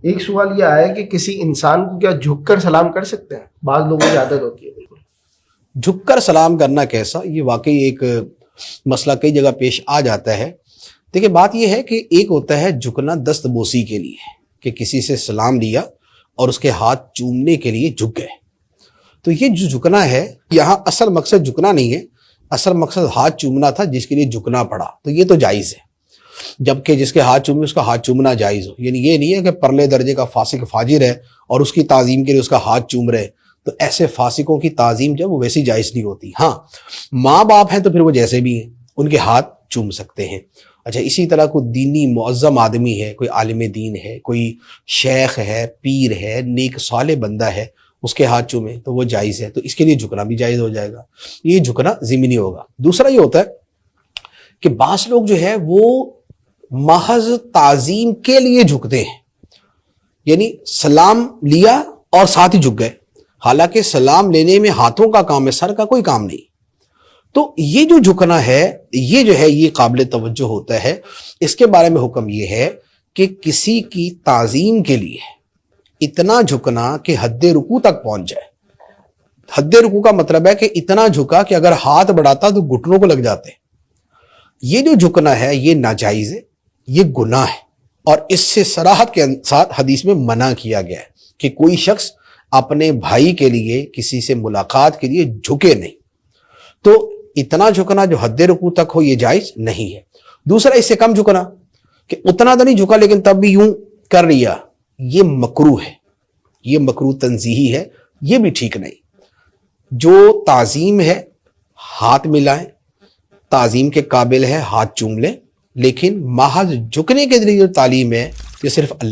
ایک سوال یہ آیا کہ کسی انسان کو کیا جھک کر سلام کر سکتے ہیں؟ بعض لوگوں کی عادت ہوتی ہے بالکل جھک کر سلام کرنا کیسا، یہ واقعی ایک مسئلہ کئی جگہ پیش آ جاتا ہے۔ دیکھیں بات یہ ہے کہ ایک ہوتا ہے جھکنا دست بوسی کے لیے، کہ کسی سے سلام لیا اور اس کے ہاتھ چومنے کے لیے جھک گئے، تو یہ جو جھکنا ہے یہاں اصل مقصد جھکنا نہیں ہے، اصل مقصد ہاتھ چومنا تھا جس کے لیے جھکنا پڑا، تو یہ تو جائز ہے۔ جبکہ جس کے ہاتھ چومے اس کا ہاتھ چومنا جائز ہو، یعنی یہ نہیں ہے کہ پرلے درجے کا فاسق فاجر ہے اور اس کی تعظیم کے لیے اس کا ہاتھ چوم رہے، تو ایسے فاسقوں کی تعظیم جب وہ ویسی جائز نہیں ہوتی۔ ہاں ماں باپ ہیں تو پھر وہ جیسے بھی ہیں ان کے ہاتھ چوم سکتے ہیں۔ اچھا اسی طرح کوئی دینی معظم آدمی ہے، کوئی عالم دین ہے، کوئی شیخ ہے، پیر ہے، نیک صالح بندہ ہے، اس کے ہاتھ چومے تو وہ جائز ہے، تو اس کے لیے جھکنا بھی جائز ہو جائے گا، یہ جھکنا ضمنی ہوگا۔ دوسرا یہ ہوتا ہے کہ بعض لوگ جو ہے وہ محض تعظیم کے لیے جھکتے ہیں، یعنی سلام لیا اور ساتھ ہی جھک گئے، حالانکہ سلام لینے میں ہاتھوں کا کام ہے، سر کا کوئی کام نہیں۔ تو یہ جو جھکنا ہے یہ جو ہے یہ قابل توجہ ہوتا ہے۔ اس کے بارے میں حکم یہ ہے کہ کسی کی تعظیم کے لیے اتنا جھکنا کہ حد رکوع تک پہنچ جائے۔ حد رکوع کا مطلب ہے کہ اتنا جھکا کہ اگر ہاتھ بڑھاتا تو گھٹنوں کو لگ جاتے۔ یہ جو جھکنا ہے یہ ناجائز ہے، یہ گناہ ہے، اور اس سے صراحت کے ساتھ حدیث میں منع کیا گیا ہے کہ کوئی شخص اپنے بھائی کے لیے کسی سے ملاقات کے لیے جھکے نہیں۔ تو اتنا جھکنا جو حد رکوع تک ہو یہ جائز نہیں ہے۔ دوسرا اس سے کم جھکنا کہ اتنا تو نہیں جھکا لیکن تب بھی یوں کر رہا، یہ مکروہ ہے، یہ مکروہ تنزیہی ہے، یہ بھی ٹھیک نہیں۔ جو تعظیم ہے ہاتھ ملائیں، تعظیم کے قابل ہے ہاتھ چوم لیں، لیکن محض جھکنے کے لیے جو تعلیم ہے یہ صرف اللہ